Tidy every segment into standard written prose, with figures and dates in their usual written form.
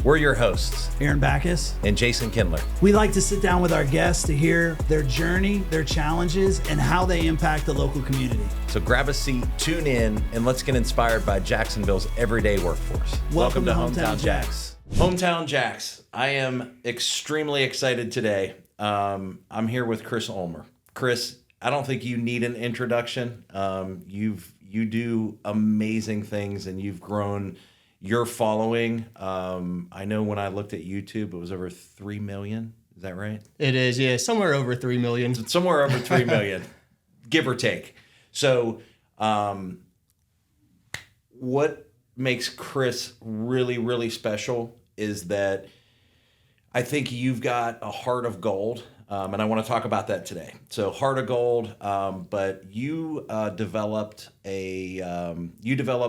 We're your hosts, Aaron Bacus and Jason Kindler. We like to sit down with our guests to hear their journey, their challenges, and how they impact the local community. So grab a seat, tune in, and let's get inspired by Jacksonville's everyday workforce. Welcome to Hometown Jax. Hometown Jax. I am extremely excited today. I'm here with Chris Ulmer. Chris, I don't think you need an introduction. You do amazing things, and you've grown your following. I know when I looked at YouTube, it was over 3 million. Is that right? It is, yeah. Somewhere over 3 million. Somewhere over 3 million, give or take. So what makes Chris really, really special is that I think you've got a heart of gold, and I want to talk about that today. So heart of gold, but you developed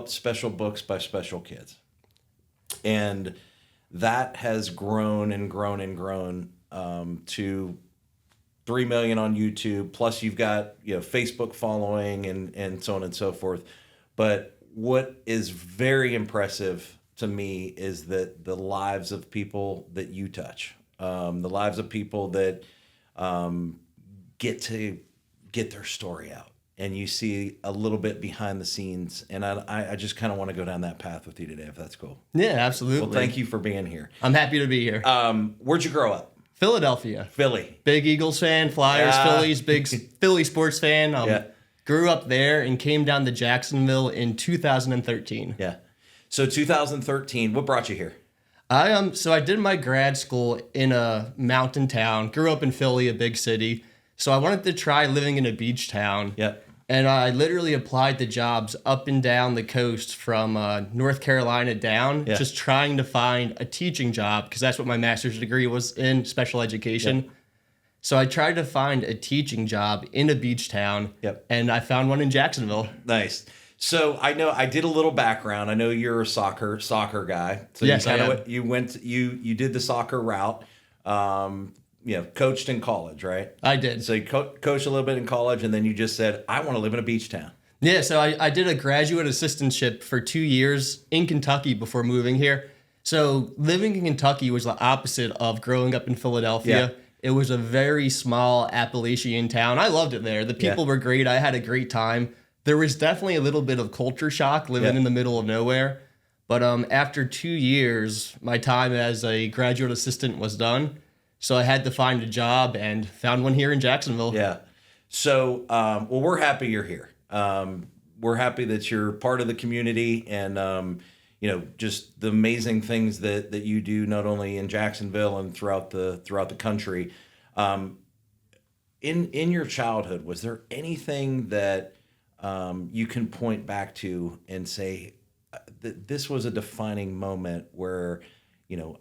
special books by special kids. And that has grown and grown and grown to 3 million on YouTube. Plus, you've got Facebook following and so on and so forth. But what is very impressive to me is that the lives of people that you touch, the lives of people that get to get their story out. And you see a little bit behind the scenes. And I just kind of want to go down that path with you today, if that's cool. Yeah, absolutely. Well, thank you for being here. I'm happy to be here. Where'd you grow up? Philadelphia. Philly. Big Eagles fan, Flyers, Phillies, big Philly sports fan. Grew up there and came down to Jacksonville in 2013. Yeah. So 2013, what brought you here? So I did my grad school in a mountain town. Grew up in Philly, a big city. So I wanted to try living in a beach town. Yeah. And I literally applied to jobs up and down the coast from North Carolina down, just trying to find a teaching job because that's what my master's degree was in, special education. Yep. So I tried to find a teaching job in a beach town, and I found one in Jacksonville. Nice. So I know I did a little background. I know you're a soccer guy. So yes, you did the soccer route. Coached in college, right? I did. So you coached a little bit in college, and then you just said, I want to live in a beach town. Yeah, so I did a graduate assistantship for 2 years in Kentucky before moving here. So living in Kentucky was the opposite of growing up in Philadelphia. Yeah. It was a very small Appalachian town. I loved it there. The people were great. I had a great time. There was definitely a little bit of culture shock living in the middle of nowhere. But after 2 years, my time as a graduate assistant was done. So I had to find a job and found one here in Jacksonville. Yeah. So, we're happy you're here. We're happy that you're part of the community and, just the amazing things that you do, not only in Jacksonville and throughout the country. In your childhood, was there anything that you can point back to and say that this was a defining moment where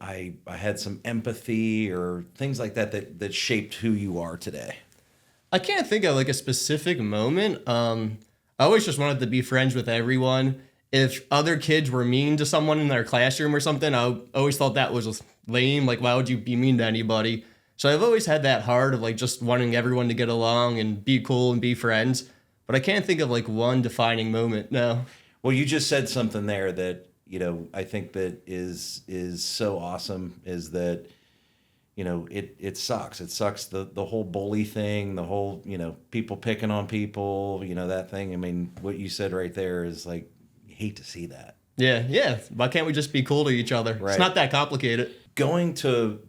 I had some empathy or things like that shaped who you are today? I can't think of like a specific moment. I always just wanted to be friends with everyone. If other kids were mean to someone in their classroom or something, I always thought that was lame. Like, why would you be mean to anybody? So I've always had that heart of like just wanting everyone to get along and be cool and be friends. But I can't think of like one defining moment, no. Well, you just said something there that I think that is so awesome is that, it sucks. It sucks the whole bully thing, the whole, people picking on people, that thing. I mean, what you said right there is like, you hate to see that. Yeah. Why can't we just be cool to each other? Right. It's not that complicated. Going to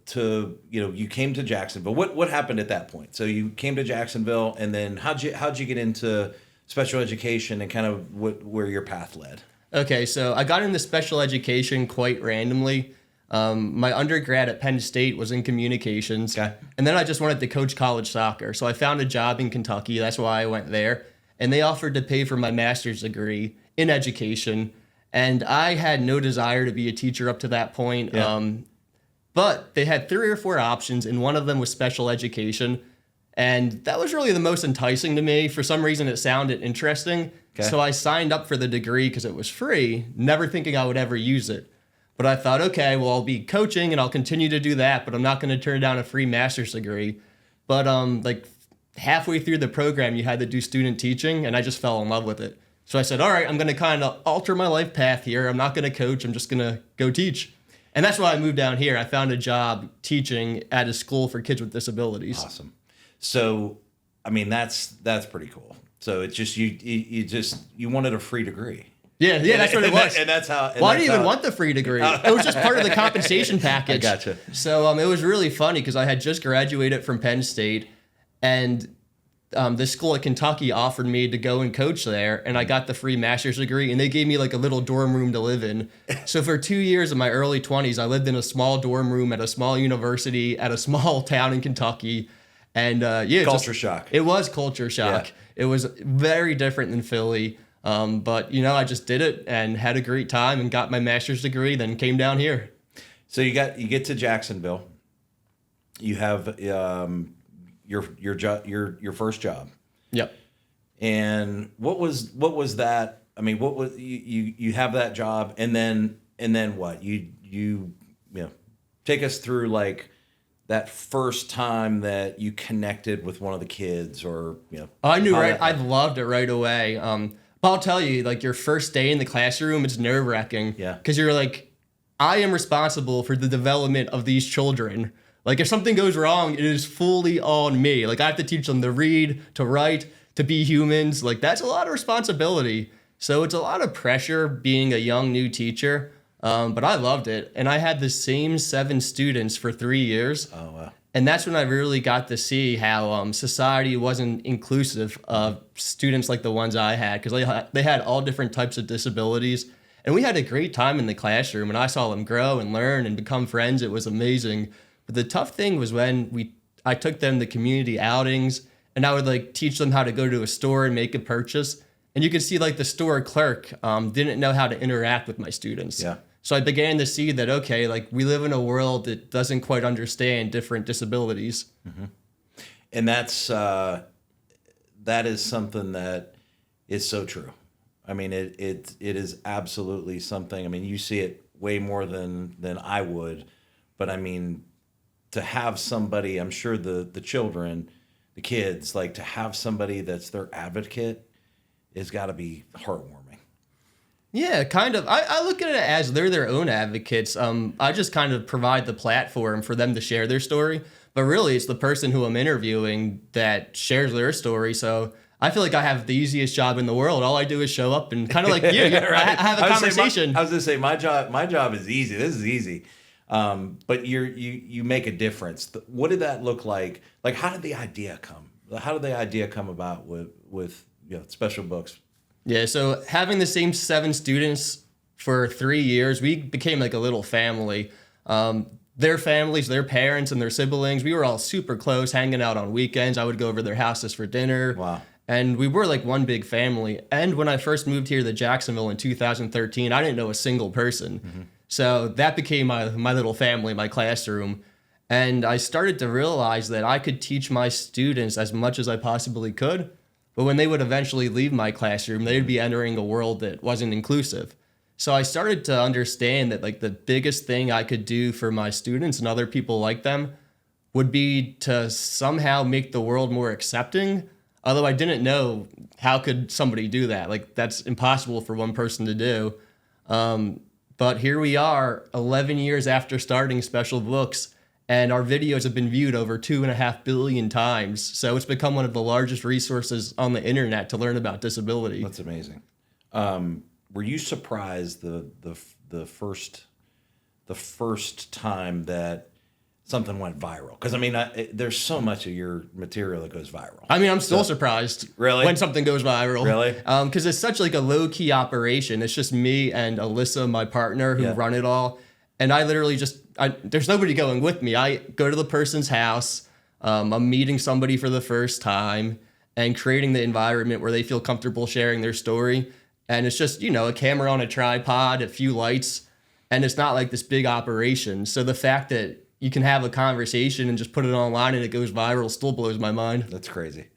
you came to Jacksonville. What happened at that point? So you came to Jacksonville, and then how'd you get into special education and kind of where your path led? Okay, so I got into special education quite randomly. My undergrad at Penn State was in communications. Okay. And then I just wanted to coach college soccer. So I found a job in Kentucky. That's why I went there. And they offered to pay for my master's degree in education. And I had no desire to be a teacher up to that point. Yeah. But they had 3 or 4 options, and one of them was special education. And that was really the most enticing to me. For some reason, it sounded interesting. Okay. So I signed up for the degree because it was free, never thinking I would ever use it. But I thought, okay, well, I'll be coaching and I'll continue to do that, but I'm not going to turn down a free master's degree. But halfway through the program, you had to do student teaching, and I just fell in love with it. So I said, all right, I'm going to kind of alter my life path here. I'm not going to coach. I'm just going to go teach. And that's why I moved down here. I found a job teaching at a school for kids with disabilities. Awesome. So, I mean, that's pretty cool. So it's just you wanted a free degree. Yeah, that's what it was. And that's how. Well, I didn't even want the free degree. It was just part of the compensation package. I gotcha. So it was really funny because I had just graduated from Penn State, and this school at Kentucky offered me to go and coach there, and I got the free master's degree, and they gave me like a little dorm room to live in. So for 2 years of my early 20s, I lived in a small dorm room at a small university at a small town in Kentucky. And culture shock. It was culture shock. Yeah. It was very different than Philly. But I just did it and had a great time and got my master's degree, then came down here. So you get to Jacksonville. You have your first job. Yep. And what was that? I mean, what was you have that job, and then what? You take us through like that first time that you connected with one of the kids, or I knew I loved it right away. But I'll tell you, like your first day in the classroom, it's nerve-wracking. Yeah. Because you're like, I am responsible for the development of these children. Like if something goes wrong, it is fully on me. Like I have to teach them to read, to write, to be humans. Like that's a lot of responsibility. So it's a lot of pressure being a young new teacher. But I loved it. And I had the same 7 students for 3 years. Oh, wow. And that's when I really got to see how society wasn't inclusive of students like the ones I had, because they had all different types of disabilities. And we had a great time in the classroom, and I saw them grow and learn and become friends. It was amazing. But the tough thing was when I took them to community outings, and I would like teach them how to go to a store and make a purchase. And you could see like the store clerk didn't know how to interact with my students. Yeah. So I began to see that, okay, like we live in a world that doesn't quite understand different disabilities. Mm-hmm. And that is something that is so true. I mean, it is absolutely something. I mean, you see it way more than I would, but I mean, to have somebody, I'm sure the children, the kids, like to have somebody that's their advocate has got to be heartwarming. Yeah, kind of. I look at it as they're their own advocates. I just kind of provide the platform for them to share their story. But really, it's the person who I'm interviewing that shares their story. So I feel like I have the easiest job in the world. All I do is show up and kind of like you, right. have a conversation. I was going to say, my job is easy. This is easy. But you make a difference. What did that look like? Like, how did the idea come? How did the idea come about with special books? Yeah, so having the same 7 students for 3 years, we became like a little family. Their families, their parents, and their siblings, we were all super close, hanging out on weekends. I would go over to their houses for dinner. Wow. And we were like one big family. And when I first moved here to Jacksonville in 2013, I didn't know a single person. Mm-hmm. So that became my little family, my classroom. And I started to realize that I could teach my students as much as I possibly could. But when they would eventually leave my classroom, they'd be entering a world that wasn't inclusive. So I started to understand that like the biggest thing I could do for my students and other people like them would be to somehow make the world more accepting. Although I didn't know how could somebody do that. Like that's impossible for one person to do. But here we are 11 years after starting Special Books. And our videos have been viewed over 2.5 billion times. So it's become one of the largest resources on the internet to learn about disability. That's amazing. Were you surprised the first time that something went viral? Because I mean, there's so much of your material that goes viral. I mean, I'm still surprised when something goes viral. Really? Because it's such like a low key operation. It's just me and Alyssa, my partner, who run it all. And I literally there's nobody going with me. I go to the person's house. I'm meeting somebody for the first time and creating the environment where they feel comfortable sharing their story. And it's just, a camera on a tripod, a few lights, and it's not like this big operation. So the fact that you can have a conversation and just put it online and it goes viral still blows my mind. That's crazy.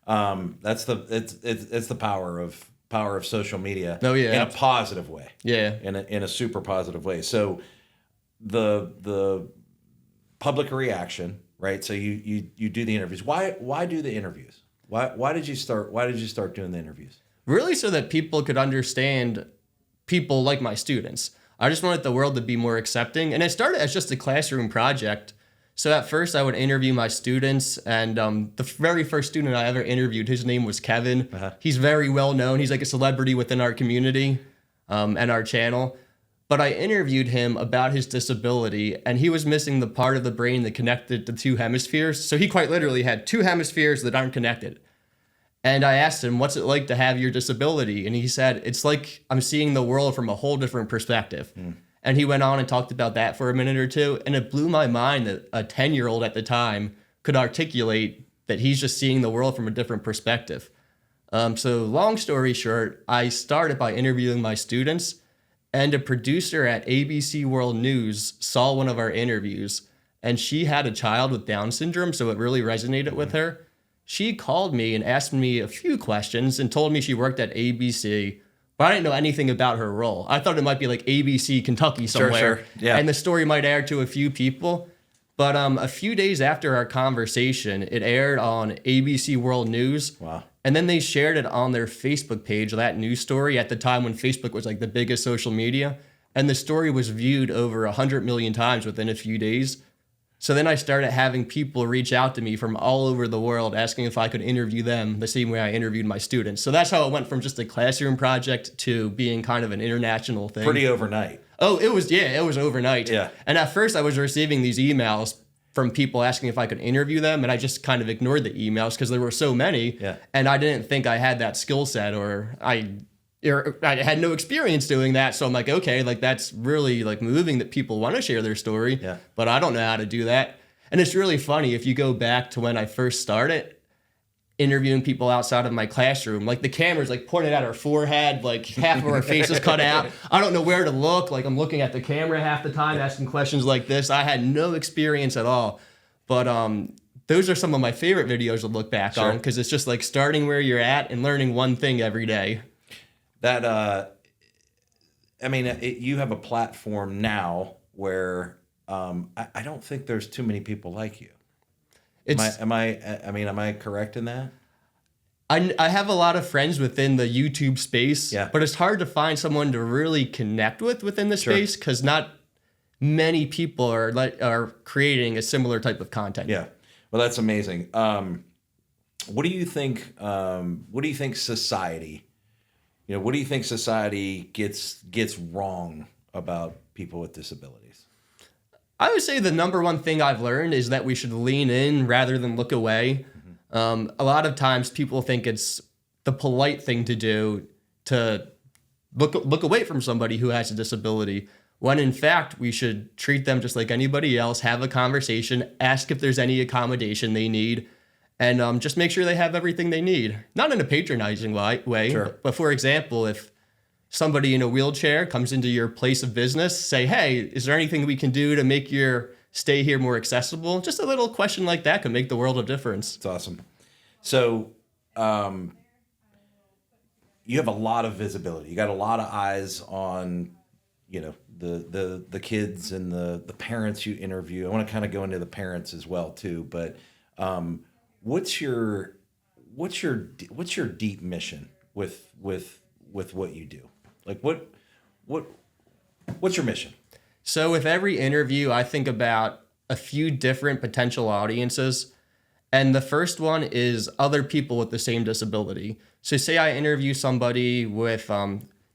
It's the power of social media. Oh, yeah. In a positive way. Yeah. In a super positive way. So the public reaction, right? So you do the interviews. Why do the interviews? Why did you start doing the interviews? Really so that people could understand people like my students. I just wanted the world to be more accepting. And it started as just a classroom project. So at first I would interview my students, and the very first student I ever interviewed, his name was Kevin. He's very well known. He's like a celebrity within our community and our channel. But I interviewed him about his disability, and he was missing the part of the brain that connected the two hemispheres. So he quite literally had two hemispheres that aren't connected. And I asked him, what's it like to have your disability? And he said, it's like I'm seeing the world from a whole different perspective. And he went on and talked about that for a minute or two. And it blew my mind that a 10-year-old at the time could articulate that he's just seeing the world from a different perspective. So long story short, I started by interviewing my students, and a producer at ABC World News saw one of our interviews, and she had a child with Down syndrome, so it really resonated with her. She called me and asked me a few questions and told me she worked at ABC, but I didn't know anything about her role. I thought it might be like ABC Kentucky somewhere, Sure. Yeah. and the story might air to a few people. But a few days after our conversation, it aired on ABC World News. Wow. And then they shared it on their Facebook page, that news story, at the time when Facebook was like the biggest social media. And the story was viewed over 100 million times within a few days. So then I started having people reach out to me from all over the world asking if I could interview them the same way I interviewed my students. So that's how it went from just a classroom project to being kind of an international thing. Pretty overnight. Oh, it was overnight. Yeah. And at first I was receiving these emails from people asking if I could interview them, and I just kind of ignored the emails because there were so many. Yeah. And I didn't think I had that skill set, or I had no experience doing that. So I'm like, okay, like that's really like moving that people want to share their story, Yeah. but I don't know how to do that. And it's really funny if you go back to when I first started interviewing people outside of my classroom, like the camera's like pointed at our forehead, like half of our face is cut out. I don't know where to look. Like I'm looking at the camera half the time, asking questions like this. I had no experience at all. But those are some of my favorite videos to look back on, because it's just like starting where you're at and learning one thing every day. That, I mean, you have a platform now where I don't think there's too many people like you. Am I correct in that? I have a lot of friends within the YouTube space, but it's hard to find someone to really connect with within the space, because not many people are creating a similar type of content. Yeah. Well, that's amazing. What do you think? What do you think society? What do you think society gets wrong about people with disabilities? I would say the number one thing I've learned is that we should lean in rather than look away. A lot of times people think it's the polite thing to do to look away from somebody who has a disability, when in fact we should treat them just like anybody else, have a conversation, ask if there's any accommodation they need, and just make sure they have everything they need. Not in a patronizing way, but for example, if somebody in a wheelchair comes into your place of business, say, hey, is there anything we can do to make your stay here more accessible? Just a little question like that could make the world of difference. It's awesome. So you have a lot of visibility. You got a lot of eyes on, the kids and the parents you interview. I want to kind of go into the parents as well too, but what's your deep mission with what you do? Like what's your mission? So with every interview, I think about a few different potential audiences. And the first one is other people with the same disability. So say I interview somebody with,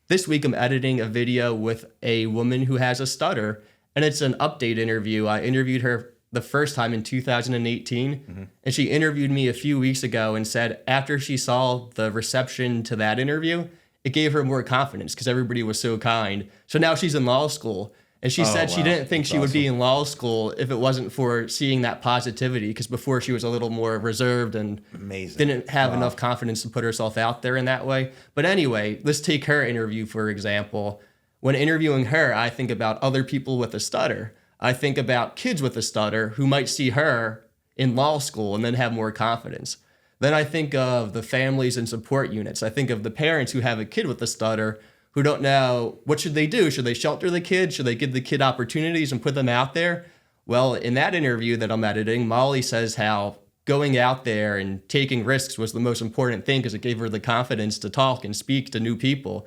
this week I'm editing a video with a woman who has a stutter, and it's an update interview. I interviewed her the first time in 2018, and she interviewed me a few weeks ago and said after she saw the reception to that interview, it gave her more confidence because everybody was so kind. So now she's in law school. And she said she didn't think she would be in law school if it wasn't for seeing that positivity, because before she was a little more reserved and didn't have enough confidence to put herself out there in that way. But anyway, let's take her interview, for example. When interviewing her, I think about other people with a stutter. I think about kids with a stutter who might see her in law school and then have more confidence. Then I think of the families and support units. I think of the parents who have a kid with a stutter who don't know what should they do. Should they shelter the kid? Should they give the kid opportunities and put them out there? Well, in that interview that I'm editing, Molly says how going out there and taking risks was the most important thing because it gave her the confidence to talk and speak to new people.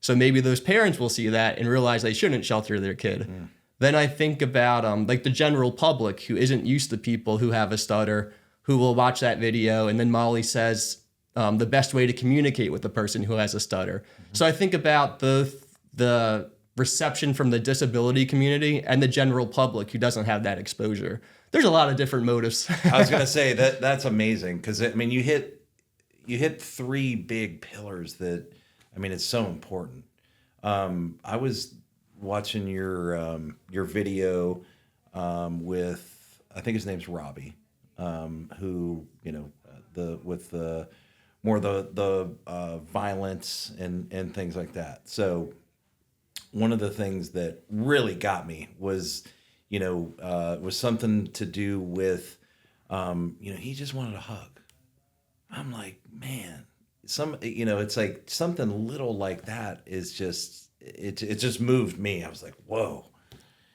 So maybe those parents will see that and realize they shouldn't shelter their kid. Then I think about like the general public who isn't used to people who have a stutter, who will watch that video, and then Molly says the best way to communicate with the person who has a stutter. So I think about the reception from the disability community and the general public who doesn't have that exposure. There's a lot of different motives. I was going to say that's amazing because I mean you hit three big pillars that I mean it's so important. I was watching your video with I think his name's Robbie, who the violence and things like that. So one of the things that really got me was was something to do with he just wanted a hug. I'm like, man, it's like something little like that is just it just moved me. I was like, whoa.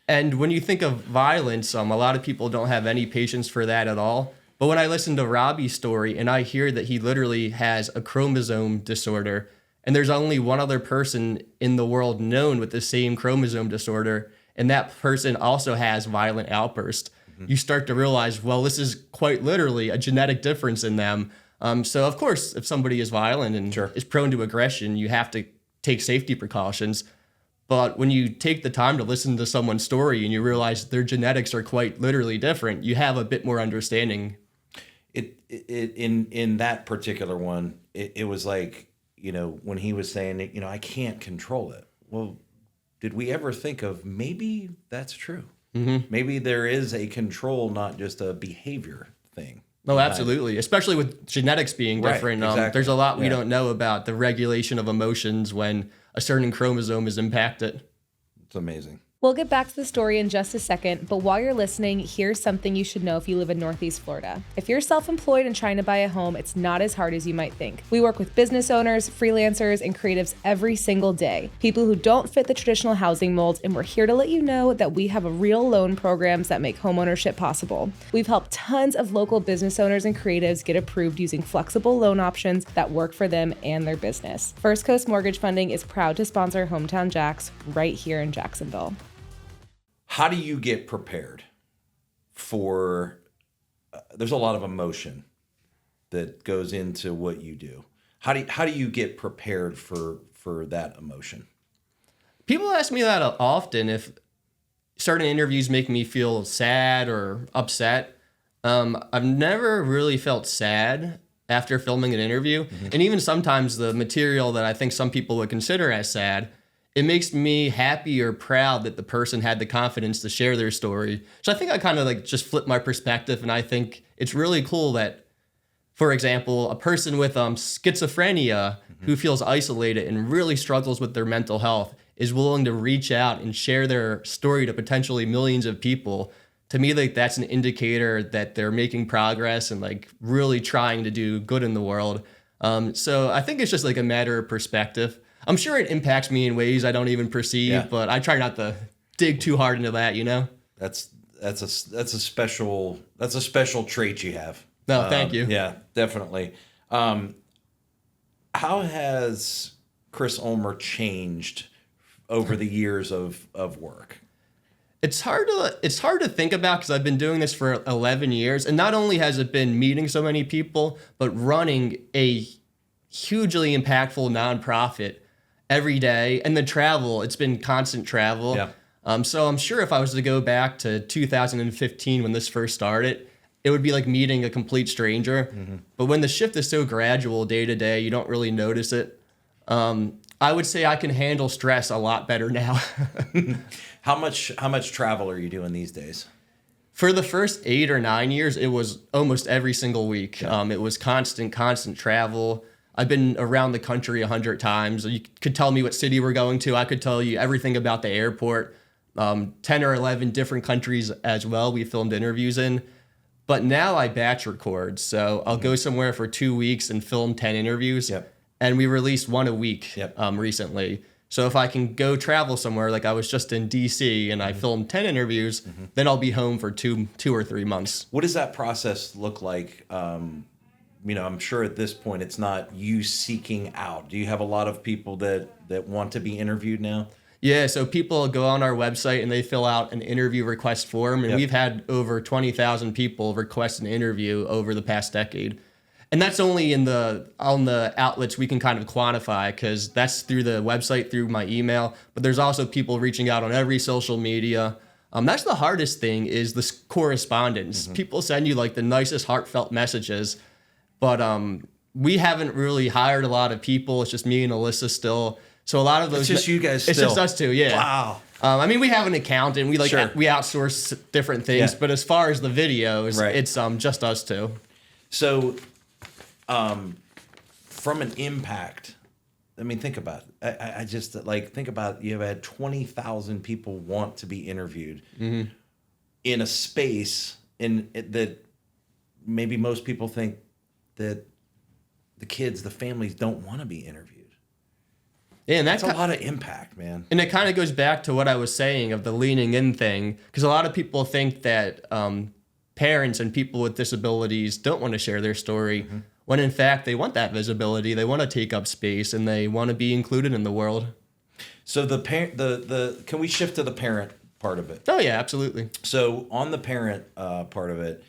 And when you think of violence, a lot of people don't have any patience for that at all. But when I listen to Robbie's story and I hear that he literally has a chromosome disorder, and there's only one other person in the world known with the same chromosome disorder, and that person also has violent outbursts, you start to realize, well, this is quite literally a genetic difference in them. So, of course, if somebody is violent and is prone to aggression, you have to take safety precautions. But when you take the time to listen to someone's story and you realize their genetics are quite literally different, you have a bit more understanding. In that particular one, it was like, when he was saying, I can't control it. Well, did we ever think of maybe that's true? Maybe there is a control, not just a behavior thing. Oh, absolutely. Especially with genetics being different. Exactly. There's a lot we don't know about the regulation of emotions when a certain chromosome is impacted. It's amazing. We'll get back to the story in just a second, but while you're listening, here's something you should know if you live in Northeast Florida. If you're self-employed and trying to buy a home, it's not as hard as you might think. We work with business owners, freelancers, and creatives every single day. People who don't fit the traditional housing mold, and we're here to let you know that we have real loan programs that make homeownership possible. We've helped tons of local business owners and creatives get approved using flexible loan options that work for them and their business. First Coast Mortgage Funding is proud to sponsor Hometown Jax right here in Jacksonville. How do you get prepared for, there's a lot of emotion that goes into what you do. How do you get prepared for that emotion? People ask me that often, if certain interviews make me feel sad or upset. I've never really felt sad after filming an interview. And even sometimes the material that I think some people would consider as sad, it makes me happy or proud that the person had the confidence to share their story. So I think I kind of like just flip my perspective, and I think it's really cool that, for example, a person with schizophrenia who feels isolated and really struggles with their mental health is willing to reach out and share their story to potentially millions of people. To me, like that's an indicator that they're making progress and like really trying to do good in the world. So I think it's just like a matter of perspective. I'm sure it impacts me in ways I don't even perceive, but I try not to dig too hard into that, That's a special trait you have. No, thank you. Yeah, definitely. How has Chris Ulmer changed over the years of work? It's hard to think about because I've been doing this for 11 years, and not only has it been meeting so many people, but running a hugely impactful nonprofit every day, and the travel, it's been constant travel. Yeah. So I'm sure if I was to go back to 2015 when this first started, it would be like meeting a complete stranger. But when the shift is so gradual day to day, you don't really notice it. I would say I can handle stress a lot better now. How much travel are you doing these days? For the first 8 or 9 years, it was almost every single week. Yeah. It was constant travel. I've been around the country 100 times. You could tell me what city we're going to. I could tell you everything about the airport. 10 or 11 different countries as well we filmed interviews in. But now I batch record. So I'll go somewhere for 2 weeks and film 10 interviews. Yep. And we released one a week recently. So if I can go travel somewhere, like I was just in DC and I filmed 10 interviews, then I'll be home for two or 3 months. What does that process look like I'm sure at this point it's not you seeking out. Do you have a lot of people that want to be interviewed now? Yeah, so people go on our website and they fill out an interview request form, and Yep. we've had over 20,000 people request an interview over the past decade. And that's only on the outlets we can kind of quantify, because that's through the website, through my email, but there's also people reaching out on every social media. That's the hardest thing, is this correspondence. People send you like the nicest heartfelt messages, but we haven't really hired a lot of people. It's just me and Alyssa still. So a lot of those. It's just you guys. It's still. just us two. Yeah. Wow. I mean, we have an accountant. We Sure. we outsource different things, Yeah. but as far as the videos, Right. it's just us two. So, from an impact, I mean, think about it. I just think about, you've had 20,000 people want to be interviewed in a space that maybe most people think that the families don't want to be interviewed. Yeah, and That's a lot of impact, man. And it kind of goes back to what I was saying of the leaning in thing, because a lot of people think that parents and people with disabilities don't want to share their story, when in fact they want that visibility, they want to take up space, and they want to be included in the world. So can we shift to the parent part of it? Oh yeah, absolutely. So on the parent part of it,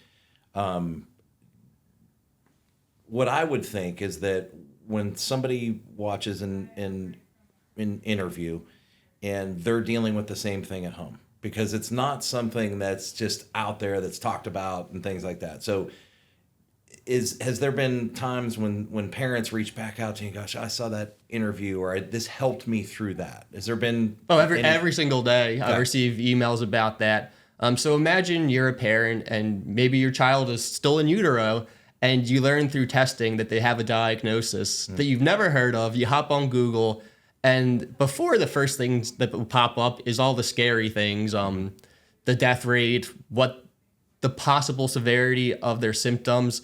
what I would think is that when somebody watches an interview and they're dealing with the same thing at home, because it's not something that's just out there that's talked about and things like that. So has there been times when parents reach back out to you, gosh, I saw that interview, or this helped me through that? Has there been? Oh, every single day I receive emails about that. So imagine you're a parent and maybe your child is still in utero, and you learn through testing that they have a diagnosis that you've never heard of. You hop on Google, and before the first things that will pop up is all the scary things, the death rate, what the possible severity of their symptoms.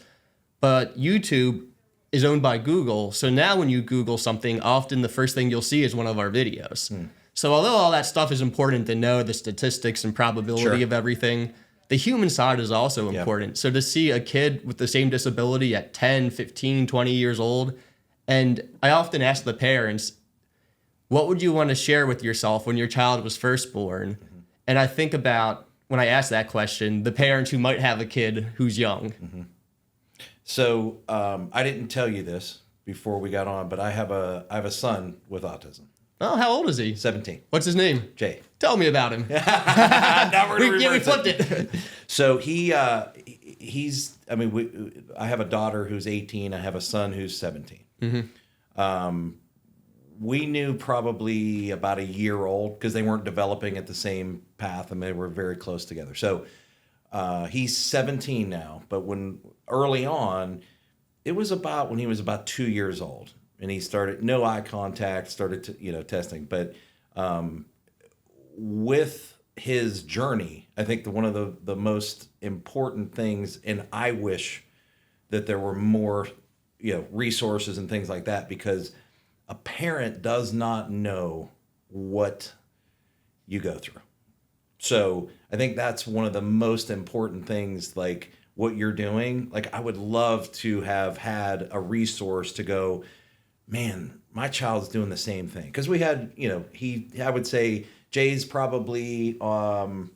But YouTube is owned by Google. So now when you Google something, often the first thing you'll see is one of our videos. So although all that stuff is important to know, the statistics and probability of everything, the human side is also important. So to see a kid with the same disability at 10, 15, 20 years old, and I often ask the parents, what would you want to share with yourself when your child was first born? And I think about, when I ask that question, the parents who might have a kid who's young. So I didn't tell you this before we got on, but I have a son with autism. Oh, how old is he? 17. What's his name? Jay. Tell me about him. Now we flipped it. So he's. I mean, I have a daughter who's 18. I have a son who's 17. We knew probably about a year old, because they weren't developing at the same path, and they were very close together. So he's 17 now, but when early on, it was about when he was about 2 years old, and he started no eye contact, started to, testing. But with his journey, I think one of the most important things, and I wish that there were more, resources and things like that, because a parent does not know what you go through. So I think that's one of the most important things, like what you're doing. Like, I would love to have had a resource to go, man, my child's doing the same thing. Because we had, I would say Jay's probably on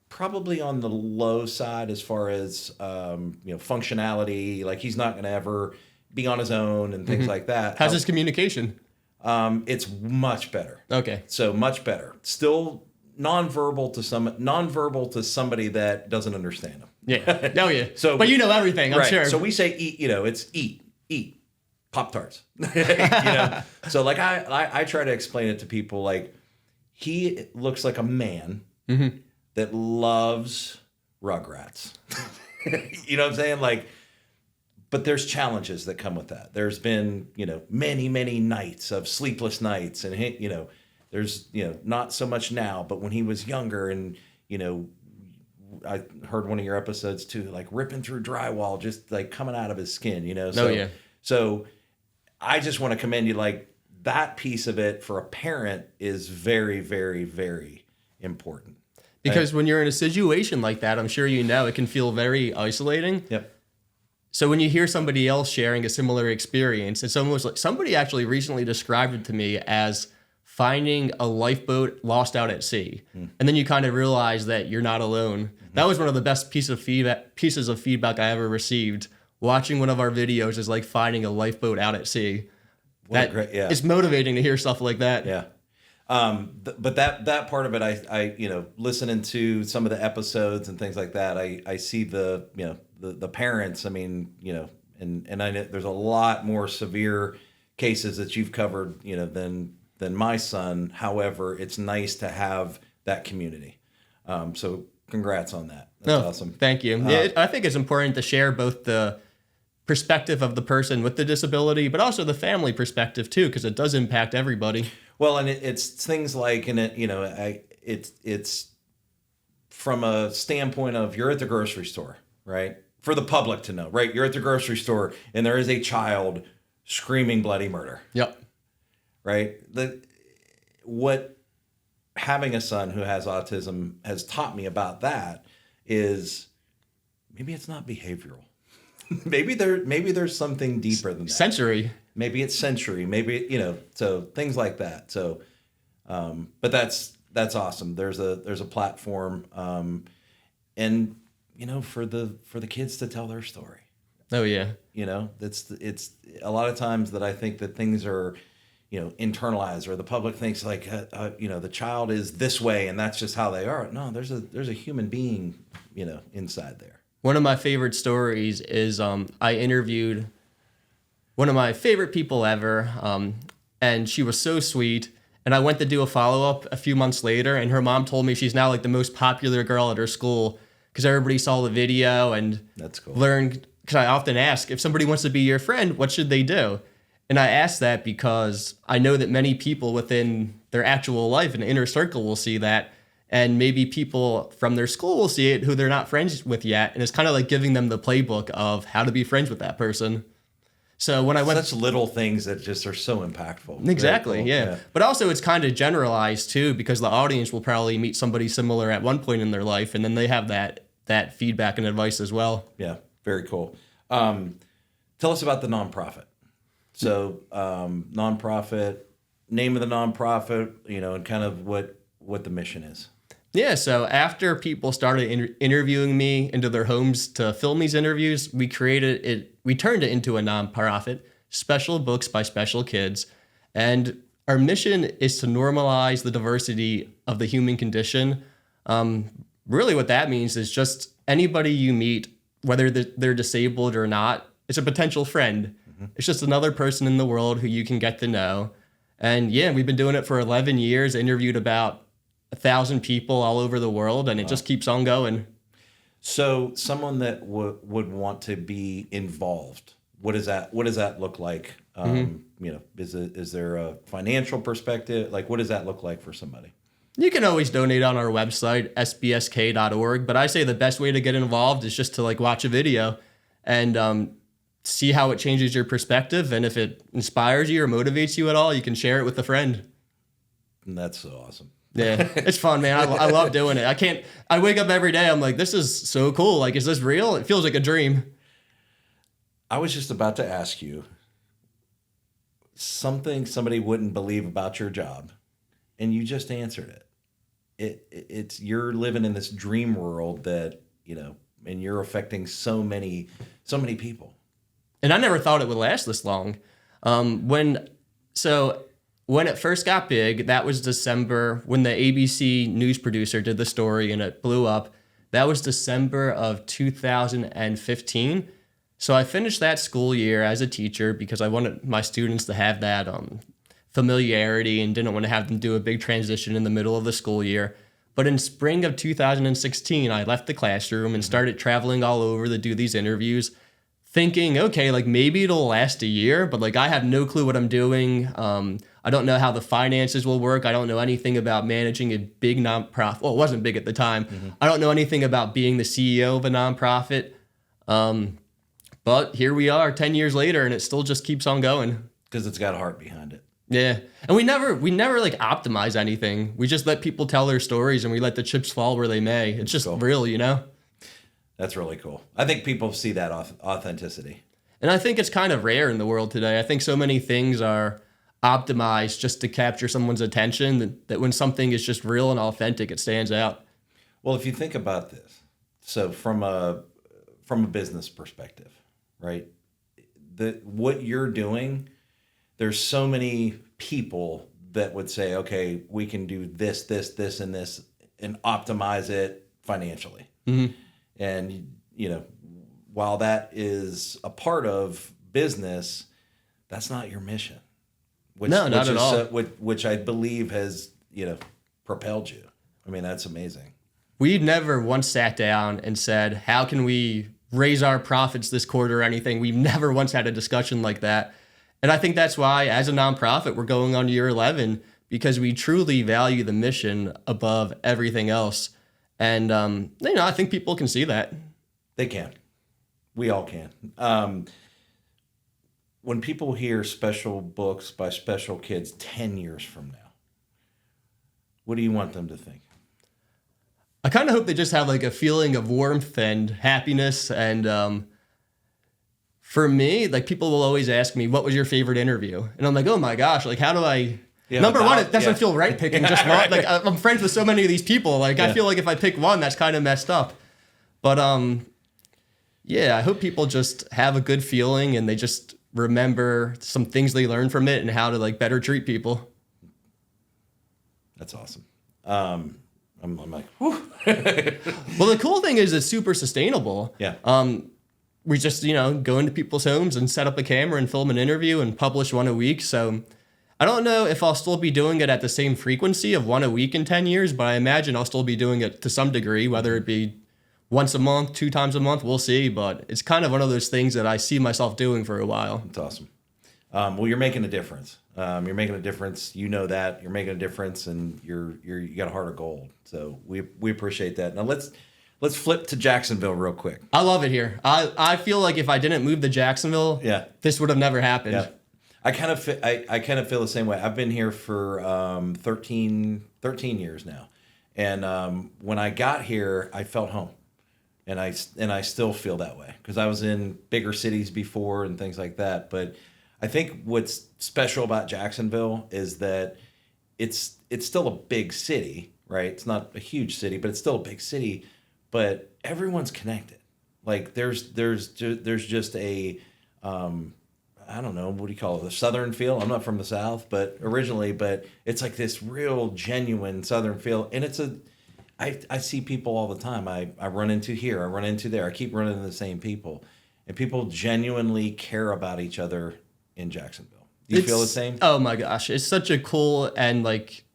the low side as far as, functionality. Like, he's not going to ever be on his own and things like that. How's his communication? It's much better. Okay. So much better. Still nonverbal to somebody that doesn't understand him. Yeah. Oh yeah. So, but you know everything, I'm right. sure. So we say eat. It's eat Pop-Tarts. So like I try to explain it to people, like, he looks like a man that loves Rugrats. You know what I'm saying? Like, but there's challenges that come with that. There's been, many, many nights of sleepless nights, and there's, not so much now, but when he was younger, and, I heard one of your episodes too, like ripping through drywall, just like coming out of his skin, So, oh yeah. So I just want to commend you. Like, that piece of it for a parent is very, very, very important. Because when you're in a situation like that, I'm sure it can feel very isolating. Yep. So when you hear somebody else sharing a similar experience, it's almost like somebody actually recently described it to me as finding a lifeboat lost out at sea. And then you kind of realize that you're not alone. That was one of the best pieces of feedback I ever received. Watching one of our videos is like finding a lifeboat out at sea. It's motivating to hear stuff like that. Yeah. But that part of it, I listening to some of the episodes and things like that, I see the parents. I mean, and I know there's a lot more severe cases that you've covered, than my son. However, it's nice to have that community. So congrats on that. That's awesome. Thank you. I think it's important to share both the perspective of the person with the disability, but also the family perspective too, because it does impact everybody. Well, and it's things like, and it's from a standpoint of you're at the grocery store, right? For the public to know, right? You're at the grocery store and there is a child screaming bloody murder. Yep. Right? What having a son who has autism has taught me about that is maybe it's not behavioral. maybe there's something deeper than that. Sensory. Maybe it's sensory. Maybe, so things like that. So, but that's awesome. There's a platform, and for the kids to tell their story. Oh yeah. It's a lot of times that I think that things are, internalized, or the public thinks like, the child is this way and that's just how they are. No, there's a human being, inside there. One of my favorite stories is I interviewed one of my favorite people ever, and she was so sweet. And I went to do a follow-up a few months later, and her mom told me she's now like the most popular girl at her school because everybody saw the video and that's cool. Learned. Because I often ask, if somebody wants to be your friend, what should they do? And I ask that because I know that many people within their actual life and inner circle will see that, and maybe people from their school will see it who they're not friends with yet, and it's kind of like giving them the playbook of how to be friends with that person. So when I went, such little things that just are so impactful. Exactly, cool. Yeah. But also it's kind of generalized too, because the audience will probably meet somebody similar at one point in their life, and then they have that feedback and advice as well. Yeah, very cool. Tell us about the nonprofit. So nonprofit, name of the nonprofit, and kind of what the mission is. Yeah, so after people started interviewing me into their homes to film these interviews, we turned it into a nonprofit, Special Books by Special Kids. And our mission is to normalize the diversity of the human condition. Really what that means is just anybody you meet, whether they're disabled or not, it's a potential friend. Mm-hmm. It's just another person in the world who you can get to know. And yeah, we've been doing it for 11 years, interviewed about 1,000 people all over the world, and it just keeps on going. So someone that would want to be involved, what does that look like? Is there a financial perspective? Like, what does that look like for somebody? You can always donate on our website, sbsk.org, but I say the best way to get involved is just to watch a video and see how it changes your perspective, and if it inspires you or motivates you at all, you can share it with a friend. And that's so awesome. Yeah, it's fun, man. I love doing it. I wake up every day, I'm like, this is so cool. Like, is this real? It feels like a dream. I was just about to ask you something somebody wouldn't believe about your job, and you just answered it. It's you're living in this dream world that, and you're affecting so many people. And I never thought it would last this long. When it first got big, that was December, when the ABC news producer did the story and it blew up. That was December of 2015. So I finished that school year as a teacher because I wanted my students to have that familiarity and didn't want to have them do a big transition in the middle of the school year. But in spring of 2016, I left the classroom and started traveling all over to do these interviews, thinking, okay, maybe it'll last a year, but I have no clue what I'm doing. I don't know how the finances will work. I don't know anything about managing a big nonprofit. Well, it wasn't big at the time. Mm-hmm. I don't know anything about being the CEO of a nonprofit. But here we are 10 years later, and it still just keeps on going. Because it's got a heart behind it. Yeah. And we never optimize anything. We just let people tell their stories, and we let the chips fall where they may. It's just real, That's really cool. I think people see that authenticity. And I think it's kind of rare in the world today. I think so many things are optimized just to capture someone's attention that when something is just real and authentic, it stands out. Well, if you think about this, so from a business perspective, right? What you're doing, there's so many people that would say, okay, we can do this, this, this, and this, and optimize it financially. Mm-hmm. And, while that is a part of business, that's not your mission. Not at all. Which I believe has, propelled you. I mean, that's amazing. We never once sat down and said, how can we raise our profits this quarter or anything? We've never once had a discussion like that. And I think that's why, as a nonprofit, we're going on year 11, because we truly value the mission above everything else. And, I think people can see that. They can. We all can. When people hear special books by special kids 10 years from now, what do you want them to think? I kind of hope they just have like a feeling of warmth and happiness. And for me, like people will always ask me, what was your favorite interview? And I'm like, oh my gosh, like how do I... Yeah, Number one, it doesn't feel right picking just one. Right. Like I'm friends with so many of these people. Like I feel like if I pick one, that's kind of messed up. But I hope people just have a good feeling and they just remember some things they learned from it and how to like better treat people. That's awesome. I'm like, whew. Well, the cool thing is it's super sustainable. Yeah. We just, go into people's homes and set up a camera and film an interview and publish one a week. So I don't know if I'll still be doing it at the same frequency of one a week in 10 years, but I imagine I'll still be doing it to some degree, whether it be once a month, 2 times a month, we'll see. But it's kind of one of those things that I see myself doing for a while. That's awesome. Well, you're making a difference. You're making a difference. You know that you're making a difference, and you got a heart of gold. So we appreciate that. Now let's flip to Jacksonville real quick. I love it here. I feel like if I didn't move to Jacksonville, this would have never happened. Yeah. I kind of feel the same way. I've been here for 13 years now, and when I got here, I felt home, and I still feel that way because I was in bigger cities before and things like that. But I think what's special about Jacksonville is that it's still a big city, right? It's not a huge city, but it's still a big city. But everyone's connected. Like there's just a I don't know, what do you call it? The Southern feel. I'm not from the South, but it's like this real genuine Southern feel. And I see people all the time. I run into here, I run into there. I keep running into the same people. And people genuinely care about each other in Jacksonville. Do you feel the same? Oh my gosh. It's such a cool and like,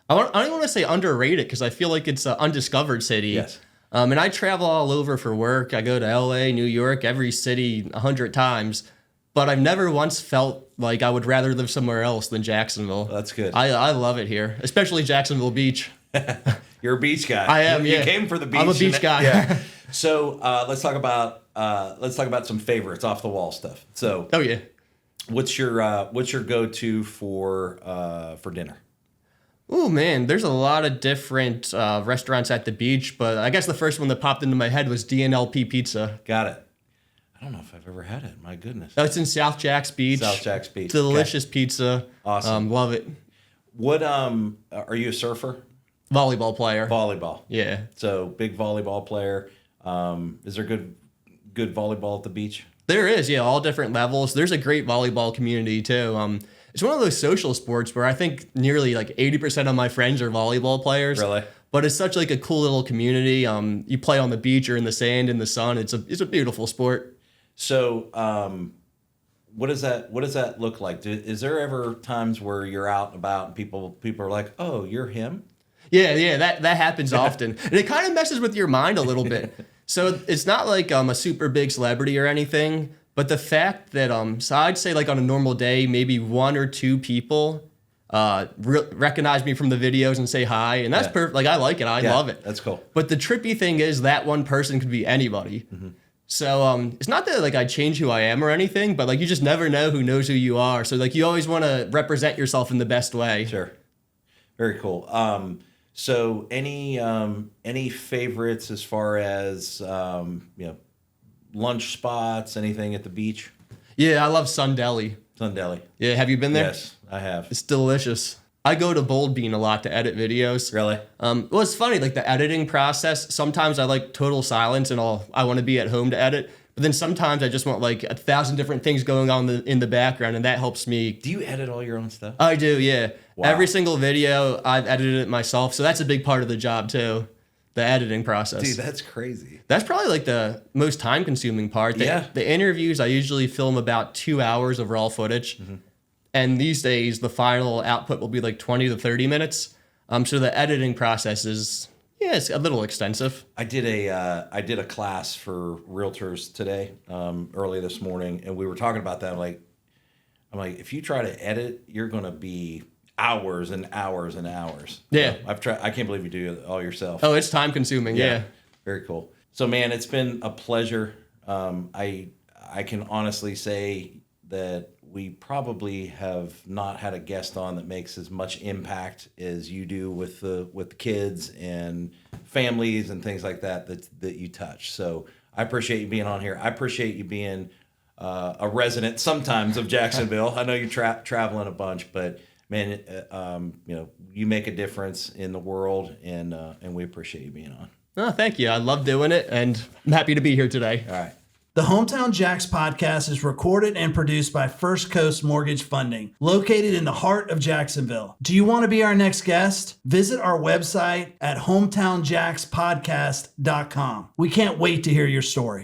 I don't even want to say underrated because I feel like it's an undiscovered city. Yes. And I travel all over for work. I go to LA, New York, every city 100 times. But I've never once felt like I would rather live somewhere else than Jacksonville. That's good. I love it here, especially Jacksonville Beach. You're a beach guy. I am. You came for the beach. I'm a beach guy. Yeah. So let's talk about some favorites, off the wall stuff. So what's your go-to for dinner? Oh man, there's a lot of different restaurants at the beach, but I guess the first one that popped into my head was DNLP Pizza. Got it. I don't know if I've ever had it. My goodness. Oh, it's in South Jax Beach. South Jax Beach. Delicious pizza. Awesome. Love it. What are you a surfer? Volleyball player. Volleyball. Yeah. So big volleyball player. Is there good volleyball at the beach? There is, yeah, all different levels. There's a great volleyball community too. It's one of those social sports where I think nearly like 80% of my friends are volleyball players. Really? But it's such like a cool little community. You play on the beach or in the sand, in the sun. It's a beautiful sport. So, what does that look like? Is there ever times where you're out and about and people are like, "Oh, you're him"? Yeah, that happens often, and it kind of messes with your mind a little bit. So it's not like I'm a super big celebrity or anything, but the fact that so I'd say like on a normal day, maybe 1 or 2 people recognize me from the videos and say hi, and that's perfect. Like I like it, I love it. That's cool. But the trippy thing is that one person could be anybody. Mm-hmm. So it's not that like I change who I am or anything, but like you just never know who knows who you are. So like you always want to represent yourself in the best way. Sure. Very cool. So any favorites as far as lunch spots, anything at the beach? Yeah, I love Sun Deli. Sun Deli. Yeah, have you been there? Yes, I have. It's delicious. I go to Bold Bean a lot to edit videos. Really? Well, it's funny, like the editing process. Sometimes I like total silence and I want to be at home to edit. But then sometimes I just want like 1,000 different things going on in the background, and that helps me. Do you edit all your own stuff? I do, yeah. Wow. Every single video, I've edited it myself. So that's a big part of the job too, the editing process. Dude, that's crazy. That's probably like the most time-consuming part. The interviews, I usually film about 2 hours of raw footage. Mm-hmm. And these days, the final output will be like 20 to 30 minutes. So the editing process is, it's a little extensive. I did a class for realtors today, early this morning, and we were talking about that. I'm like, if you try to edit, you're going to be hours and hours and hours. Yeah. I've tried. I can't believe you do it all yourself. Oh, it's time-consuming, yeah. Very cool. So, man, it's been a pleasure. I can honestly say that we probably have not had a guest on that makes as much impact as you do with the kids and families and things like that you touch. So I appreciate you being on here. I appreciate you being a resident sometimes of Jacksonville. I know you're traveling a bunch, but man, you make a difference in the world, and we appreciate you being on. Oh, thank you. I love doing it, and I'm happy to be here today. All right. The Hometown Jax podcast is recorded and produced by First Coast Mortgage Funding, located in the heart of Jacksonville. Do you want to be our next guest? Visit our website at hometownjaxpodcast.com. We can't wait to hear your story.